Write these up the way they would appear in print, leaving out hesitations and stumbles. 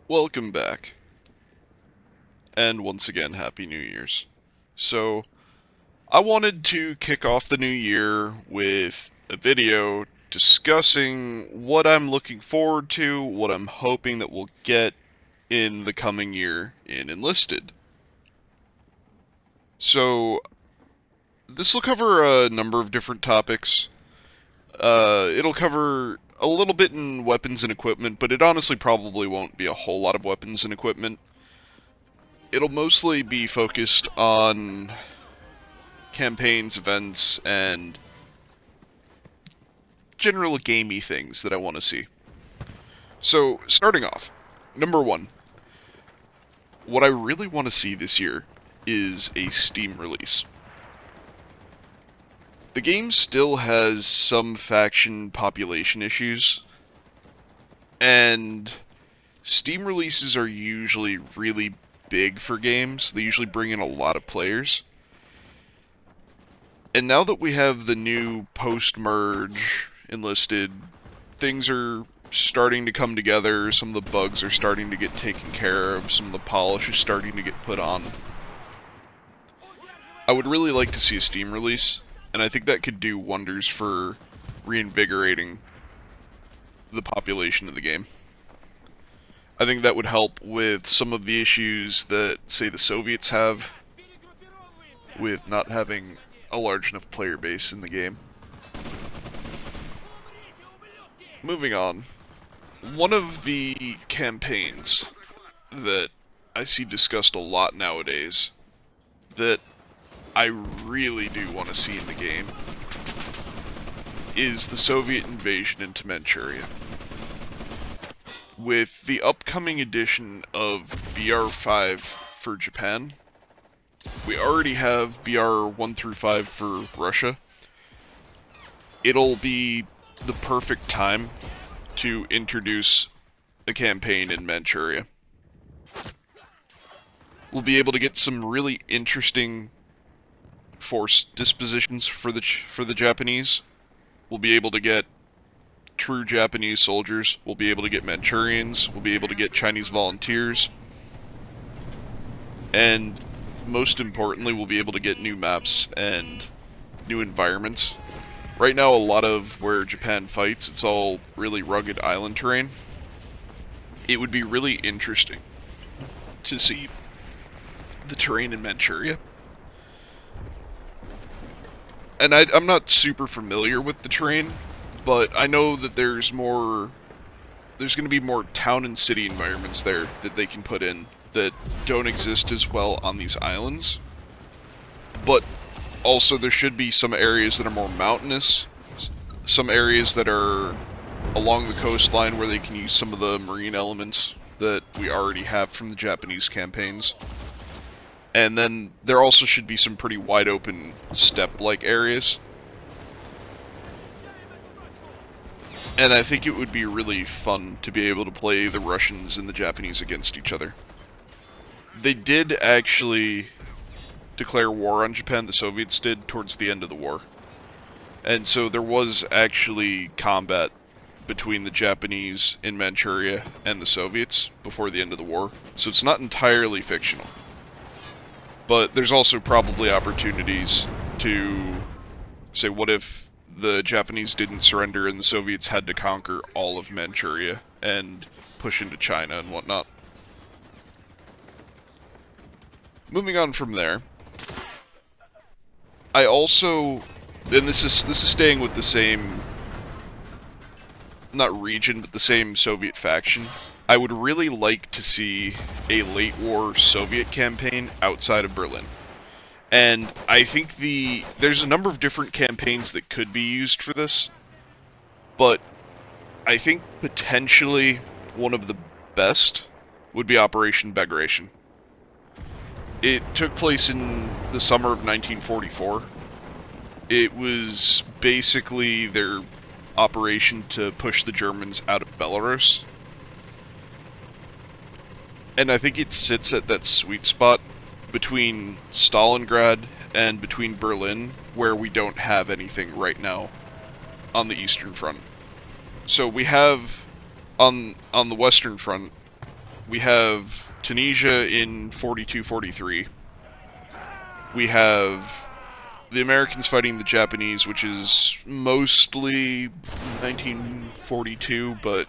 Welcome back, and once again, Happy New Year's. So, I wanted to kick off the new year with a video discussing what I'm looking forward to, what I'm hoping that we'll get in the coming year in Enlisted. So, this will cover a number of different topics. It'll cover a little bit in weapons and equipment, but it honestly probably won't be a whole lot of weapons and equipment. It'll mostly be focused on campaigns, events, and general gamey things that I want to see. So, starting off, number one, what I really want to see this year is a Steam release. The game still has some faction population issues, and Steam releases are usually really big for games. They usually bring in a lot of players. And now that we have the new post-merge Enlisted, things are starting to come together, some of the bugs are starting to get taken care of, some of the polish is starting to get put on. I would really like to see a Steam release, and I think that could do wonders for reinvigorating the population of the game. I think that would help with some of the issues that, say, the Soviets have with not having a large enough player base in the game. Moving on, one of the campaigns that I see discussed a lot nowadays that I really do want to see in the game is the Soviet invasion into Manchuria. With the upcoming edition of BR5 for Japan, we already have BR 1 through 5 for Russia. It'll be the perfect time to introduce a campaign in Manchuria. We'll be able to get some really interesting force dispositions for the Japanese. We'll be able to get true Japanese soldiers. We'll be able to get Manchurians. We'll be able to get Chinese volunteers. And most importantly, we'll be able to get new maps and new environments. Right now, a lot of where Japan fights, it's all really rugged island terrain. It would be really interesting to see the terrain in Manchuria. And I'm not super familiar with the terrain, but I know that there's going to be more town and city environments there that they can put in that don't exist as well on these islands. But also there should be some areas that are more mountainous, some areas that are along the coastline where they can use some of the marine elements that we already have from the Japanese campaigns. And then there also should be some pretty wide open steppe-like areas. And I think it would be really fun to be able to play the Russians and the Japanese against each other. They did actually declare war on Japan, the Soviets did, towards the end of the war. And so there was actually combat between the Japanese in Manchuria and the Soviets before the end of the war. So it's not entirely fictional. But there's also probably opportunities to say, what if the Japanese didn't surrender and the Soviets had to conquer all of Manchuria and push into China and whatnot. Moving on from there, I also, and this is staying with the same, not region, but the same Soviet faction. I would really like to see a late war Soviet campaign outside of Berlin. And I think there's a number of different campaigns that could be used for this, but I think potentially one of the best would be Operation Bagration. It took place in the summer of 1944. It was basically their operation to push the Germans out of Belarus. And I think it sits at that sweet spot between Stalingrad and between Berlin, where we don't have anything right now on the Eastern Front. So we have, on the Western Front, We have Tunisia in 42-43. We have the Americans fighting the Japanese, which is mostly 1942, but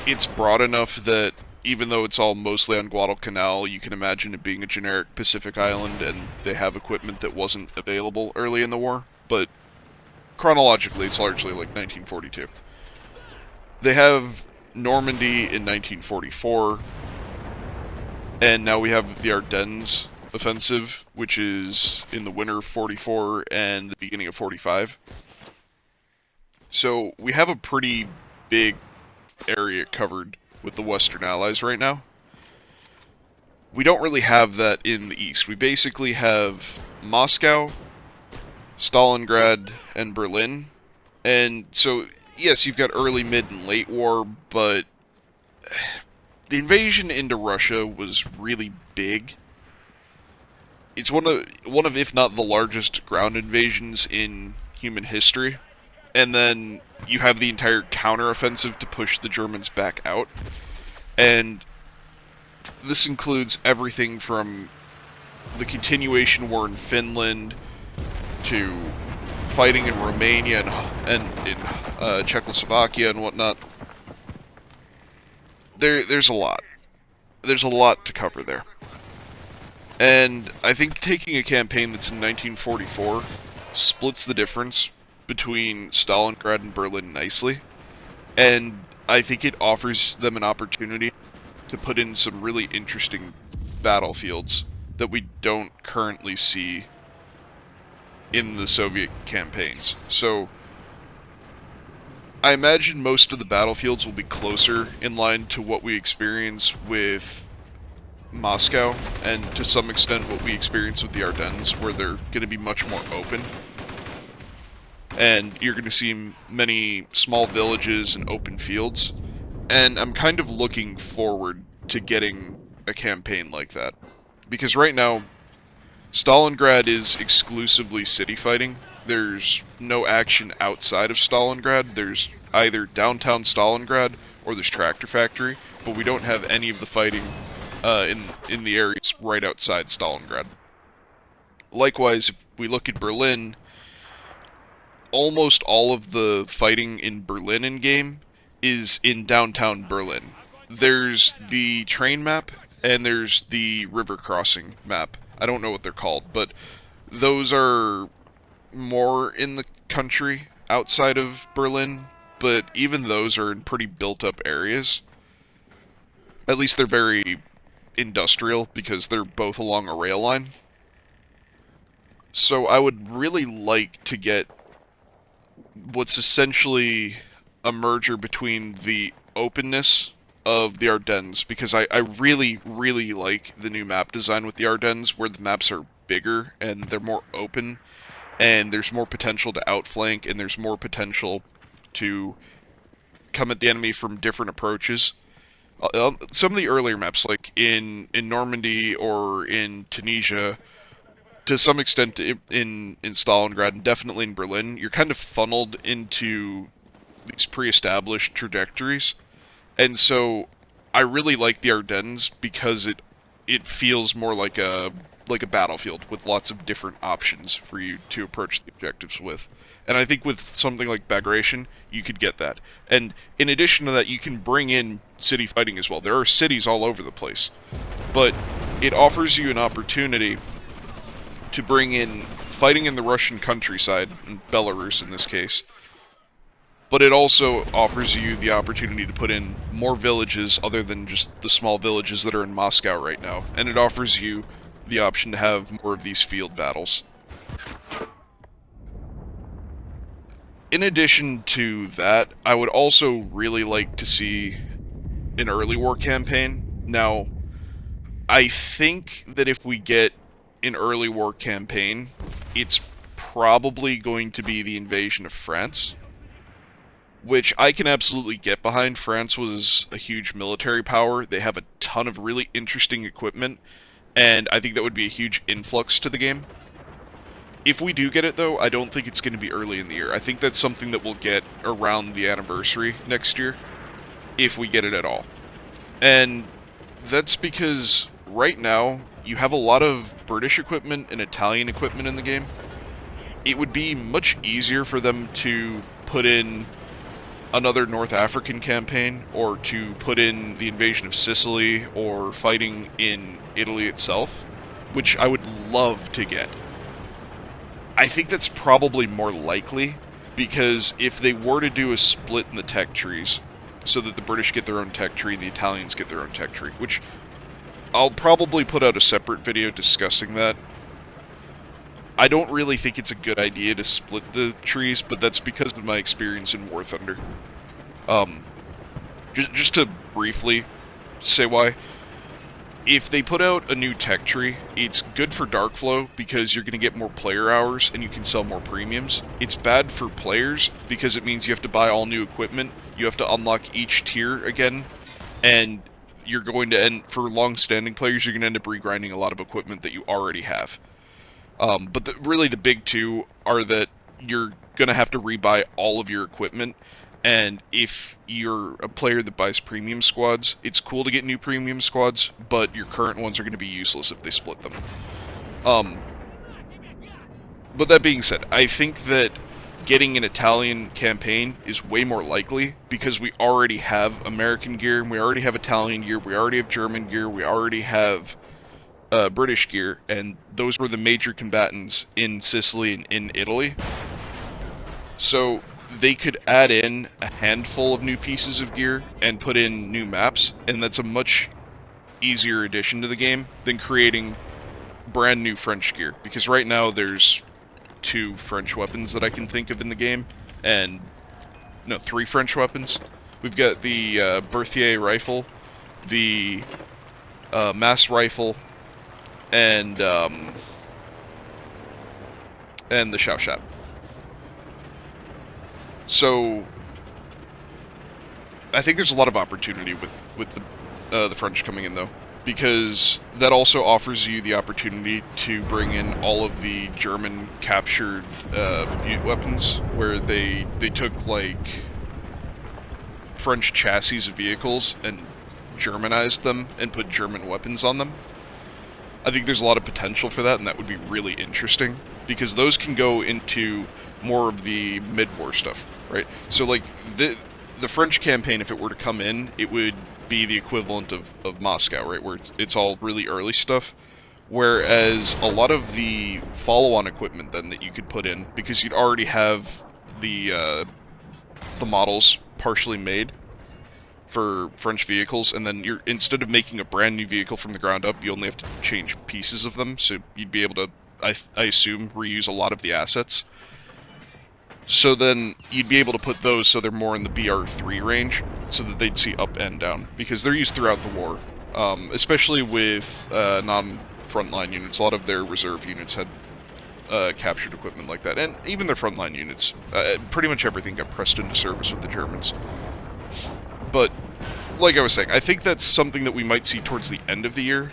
it's broad enough that even though it's all mostly on Guadalcanal, you can imagine it being a generic Pacific island, and they have equipment that wasn't available early in the war, but chronologically it's largely like 1942. They have Normandy in 1944, and now we have the Ardennes offensive, which is in the winter of 44 and the beginning of 45. So we have a pretty big area covered with the Western Allies right now. We don't really have that in the East. We basically have Moscow, Stalingrad, and Berlin. And so, yes, you've got early, mid, and late war, but the invasion into Russia was really big. It's one of, if not the largest ground invasions in human history. And then you have the entire counteroffensive to push the Germans back out. And this includes everything from the continuation war in Finland to fighting in Romania and in Czechoslovakia and whatnot. There's a lot. There's a lot to cover there. And I think taking a campaign that's in 1944 splits the difference between Stalingrad and Berlin nicely. And I think it offers them an opportunity to put in some really interesting battlefields that we don't currently see in the Soviet campaigns. So I imagine most of the battlefields will be closer in line to what we experience with Moscow, and to some extent what we experience with the Ardennes, where they're going to be much more open. And you're going to see many small villages and open fields. And I'm kind of looking forward to getting a campaign like that. Because right now, Stalingrad is exclusively city fighting. There's no action outside of Stalingrad. There's either downtown Stalingrad or there's Tractor Factory, but we don't have any of the fighting in the areas right outside Stalingrad. Likewise, if we look at Berlin, almost all of the fighting in Berlin in-game is in downtown Berlin. There's the train map, and there's the river crossing map. I don't know what they're called, but those are more in the country outside of Berlin, but even those are in pretty built-up areas. At least they're very industrial, because they're both along a rail line. So I would really like to get what's essentially a merger between the openness of the Ardennes, because I really, really like the new map design with the Ardennes, where the maps are bigger and they're more open, and there's more potential to outflank, and there's more potential to come at the enemy from different approaches. Some of the earlier maps, like in Normandy or in Tunisia, to some extent in Stalingrad, and definitely in Berlin, you're kind of funneled into these pre-established trajectories. And so I really like the Ardennes because it feels more like a battlefield with lots of different options for you to approach the objectives with. And I think with something like Bagration, you could get that. And in addition to that, you can bring in city fighting as well. There are cities all over the place. But it offers you an opportunity to bring in fighting in the Russian countryside, in Belarus in this case, but it also offers you the opportunity to put in more villages other than just the small villages that are in Moscow right now, and it offers you the option to have more of these field battles. In addition to that, I would also really like to see an early war campaign. Now, I think that if we get an early war campaign, it's probably going to be the invasion of France, which I can absolutely get behind. France was a huge military power. They have a ton of really interesting equipment, and I think that would be a huge influx to the game. If we do get it, though, I don't think it's going to be early in the year. I think that's something that we'll get around the anniversary next year, if we get it at all. And that's because right now you have a lot of British equipment and Italian equipment in the game. It would be much easier for them to put in another North African campaign or to put in the invasion of Sicily or fighting in Italy itself, which I would love to get. I think that's probably more likely because if they were to do a split in the tech trees, so that the British get their own tech tree and the Italians get their own tech tree, which I'll probably put out a separate video discussing that. I don't really think it's a good idea to split the trees, but that's because of my experience in War Thunder. Um, just to briefly say why. If they put out a new tech tree, it's good for Darkflow because you're going to get more player hours and you can sell more premiums. It's bad for players because it means you have to buy all new equipment, you have to unlock each tier again, and you're going to end, for long-standing players, you're going to end up regrinding a lot of equipment that you already have. But really the big two are that you're going to have to rebuy all of your equipment, and if you're a player that buys premium squads, it's cool to get new premium squads, but your current ones are going to be useless if they split them. Um, but that being said, I think that getting an Italian campaign is way more likely because we already have American gear, and we already have Italian gear, we already have German gear, we already have British gear, and those were the major combatants in Sicily and in Italy. So they could add in a handful of new pieces of gear and put in new maps, and that's a much easier addition to the game than creating brand new French gear. Because right now there's 2 French weapons that I can think of in the game, and no, 3 French weapons. We've got the Berthier rifle, the mass rifle, and the Shao. So I think there's a lot of opportunity with the French coming in though, because that also offers you the opportunity to bring in all of the German captured Butte weapons, where they took like French chassis of vehicles and Germanized them and put German weapons on them. I think there's a lot of potential for that, and that would be really interesting because those can go into more of the mid-war stuff, right? So like the French campaign, if it were to come in, it would be the equivalent of Moscow, right? Where it's all really early stuff. Whereas a lot of the follow-on equipment then that you could put in, because you'd already have the models partially made for French vehicles, and then you're, instead of making a brand new vehicle from the ground up, you only have to change pieces of them, so you'd be able to, I assume, reuse a lot of the assets. So then you'd be able to put those so they're more in the BR3 range, so that they'd see up and down, because they're used throughout the war, especially with non-frontline units. A lot of their reserve units had captured equipment like that, and even their frontline units. Pretty much everything got pressed into service with the Germans. But, like I was saying, I think that's something that we might see towards the end of the year,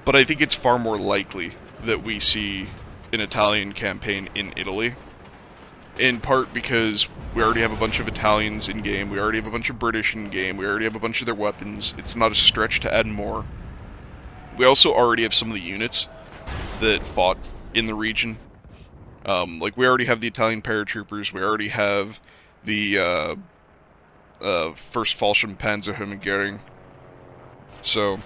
but I think it's far more likely that we see an Italian campaign in Italy, in part because we already have a bunch of Italians in game, we already have a bunch of British in game, we already have a bunch of their weapons. It's not a stretch to add more. We also already have some of the units that fought in the region. Like, we already have the Italian paratroopers, we already have the 1st Fallschirm Panzerhumangerin. So,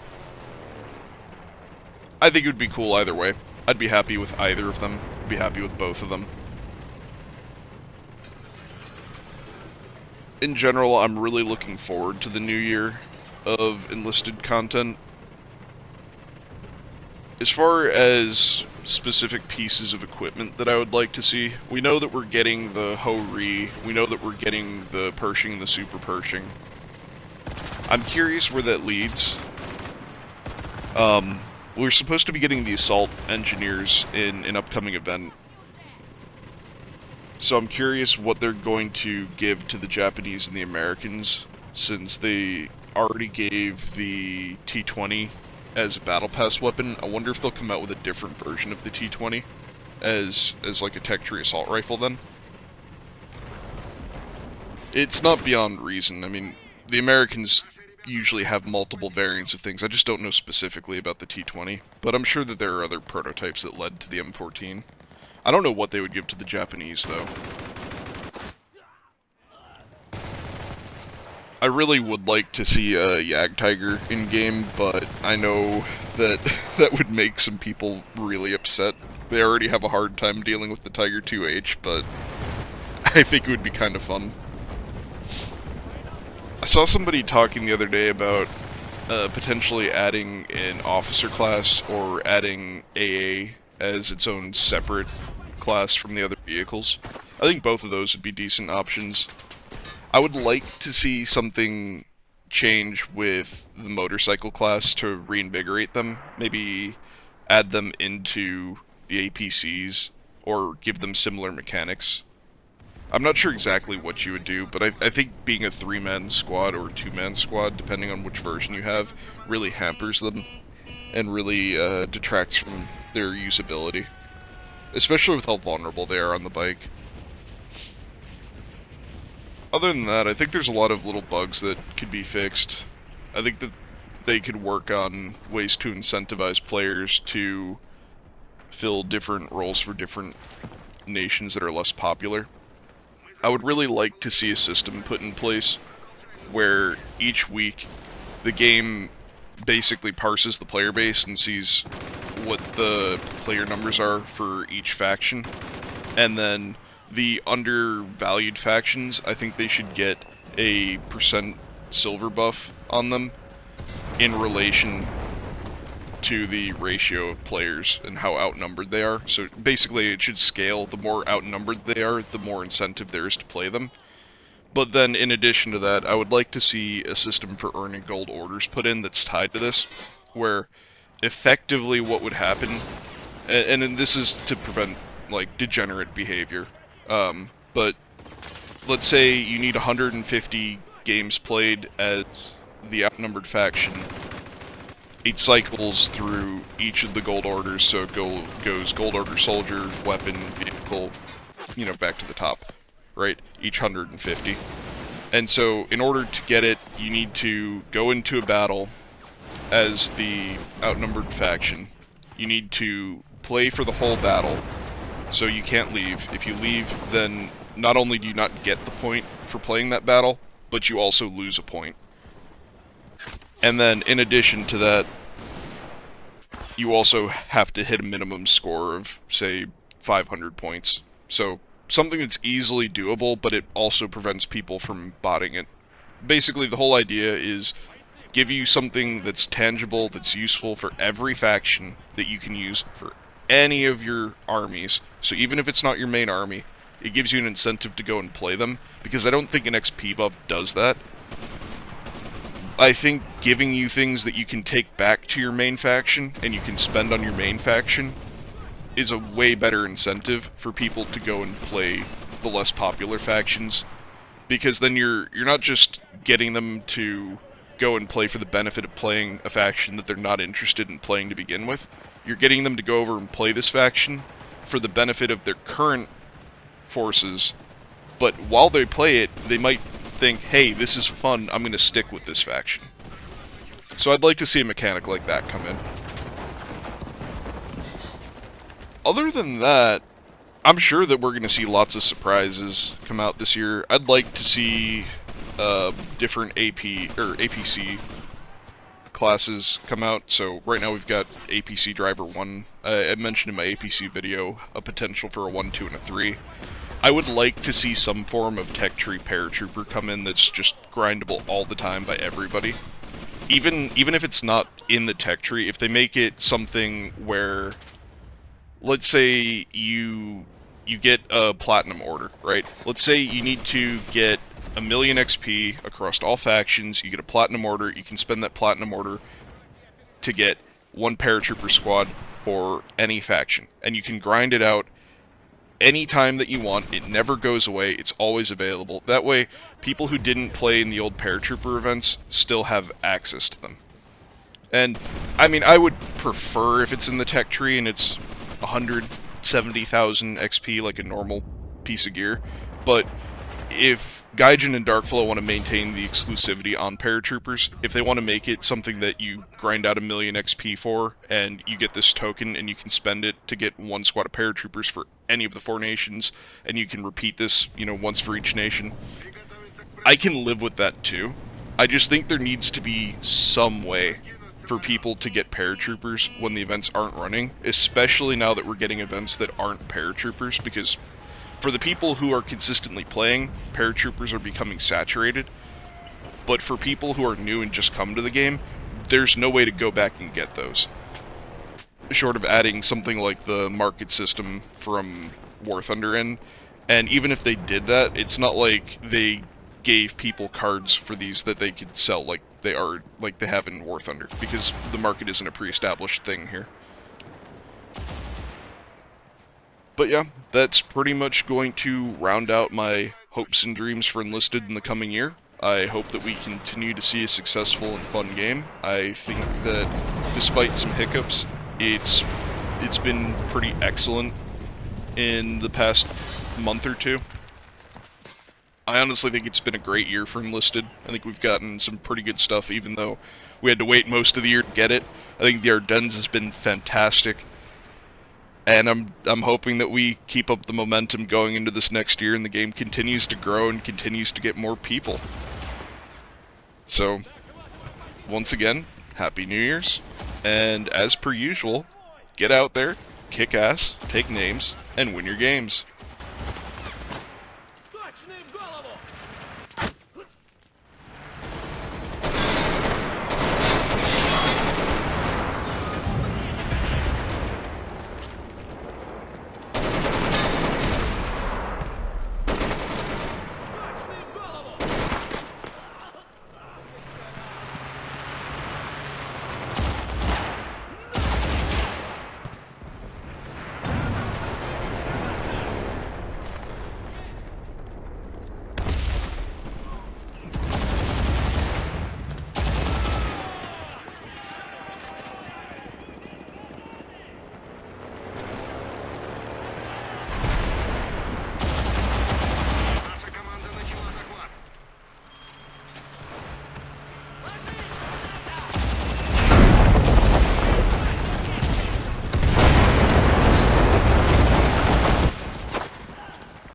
I think it would be cool either way. I'd be happy with either of them. I'd be happy with both of them. In general, I'm really looking forward to the new year of Enlisted content. As far as specific pieces of equipment that I would like to see, we know that we're getting the Ho-Ri, we know that we're getting the Pershing, the Super Pershing. I'm curious where that leads. We're supposed to be getting the Assault Engineers in an upcoming event. So I'm curious what they're going to give to the Japanese and the Americans, since they already gave the T-20 as a Battle Pass weapon. I wonder if they'll come out with a different version of the T-20 as like a tech tree assault rifle then. It's not beyond reason. I mean, the Americans usually have multiple variants of things. I just don't know specifically about the T-20, but I'm sure that there are other prototypes that led to the M14. I don't know what they would give to the Japanese, though. I really would like to see a Jagdtiger in-game, but I know that that would make some people really upset. They already have a hard time dealing with the Tiger 2H, but I think it would be kind of fun. I saw somebody talking the other day about potentially adding an officer class or adding AA as its own separate class from the other vehicles. I think both of those would be decent options. I would like to see something change with the motorcycle class to reinvigorate them. Maybe add them into the APCs or give them similar mechanics. I'm not sure exactly what you would do, but I think being a 3-man squad or 2-man squad, depending on which version you have, really hampers them and really detracts from their usability. Especially with how vulnerable they are on the bike. Other than that, I think there's a lot of little bugs that could be fixed. I think that they could work on ways to incentivize players to fill different roles for different nations that are less popular. I would really like to see a system put in place where each week the game basically parses the player base and sees what the player numbers are for each faction, and then the undervalued factions, I think they should get a % silver buff on them in relation to the ratio of players and how outnumbered they are. So basically it should scale. The more outnumbered they are, the more incentive there is to play them. But then in addition to that, I would like to see a system for earning gold orders put in that's tied to this, where effectively what would happen, and this is to prevent like degenerate behavior, but let's say you need 150 games played as the outnumbered faction, 8 cycles through each of the gold orders, so it goes gold order soldier, weapon, vehicle, back to the top, right? Each 150. And so in order to get it, you need to go into a battle as the outnumbered faction. You need to play for the whole battle, so you can't leave. If you leave, then not only do you not get the point for playing that battle, but you also lose a point. And then in addition to that, you also have to hit a minimum score of, say, 500 points. So something that's easily doable, but it also prevents people from botting it. Basically, the whole idea is give you something that's tangible, that's useful for every faction that you can use for any of your armies. So even if it's not your main army, it gives you an incentive to go and play them, because I don't think an XP buff does that. I think giving you things that you can take back to your main faction and you can spend on your main faction is a way better incentive for people to go and play the less popular factions, because then you're not just getting them to go and play for the benefit of playing a faction that they're not interested in playing to begin with. You're getting them to go over and play this faction for the benefit of their current forces, but while they play it, they might think, hey, this is fun, I'm going to stick with this faction. So I'd like to see a mechanic like that come in. Other than that, I'm sure that we're going to see lots of surprises come out this year. I'd like to see different APC classes come out. So right now we've got APC Driver 1. I mentioned in my APC video a potential for a 1, 2, and a 3. I would like to see some form of tech tree paratrooper come in that's just grindable all the time by everybody. Even if it's not in the tech tree, if they make it something where, let's say you get a platinum order, right? Let's say you need to get 1,000,000 XP across all factions, you get a platinum order, you can spend that platinum order to get 1 paratrooper squad for any faction, and you can grind it out anytime that you want. It never goes away, it's always available. That way, people who didn't play in the old paratrooper events still have access to them. And, I mean, I would prefer if it's in the tech tree and it's 170,000 XP like a normal piece of gear, but if Gaijin and Darkflow want to maintain the exclusivity on paratroopers, if they want to make it something that you grind out 1,000,000 XP for, and you get this token and you can spend it to get one squad of paratroopers for any of the 4 nations, and you can repeat this, once for each nation, I can live with that too. I just think there needs to be some way for people to get paratroopers when the events aren't running, especially now that we're getting events that aren't paratroopers, because for the people who are consistently playing, paratroopers are becoming saturated. But for people who are new and just come to the game, there's no way to go back and get those. Short of adding something like the market system from War Thunder in. And even if they did that, it's not like they gave people cards for these that they could sell like they have in War Thunder, because the market isn't a pre-established thing here. But yeah, that's pretty much going to round out my hopes and dreams for Enlisted in the coming year. I hope that we continue to see a successful and fun game. I think that despite some hiccups, it's been pretty excellent in the past month or two. I honestly think it's been a great year for Enlisted. I think we've gotten some pretty good stuff, even though we had to wait most of the year to get it. I think the Ardennes has been fantastic. And I'm hoping that we keep up the momentum going into this next year and the game continues to grow and continues to get more people. So, once again, Happy New Year's, and as per usual, get out there, kick ass, take names, and win your games.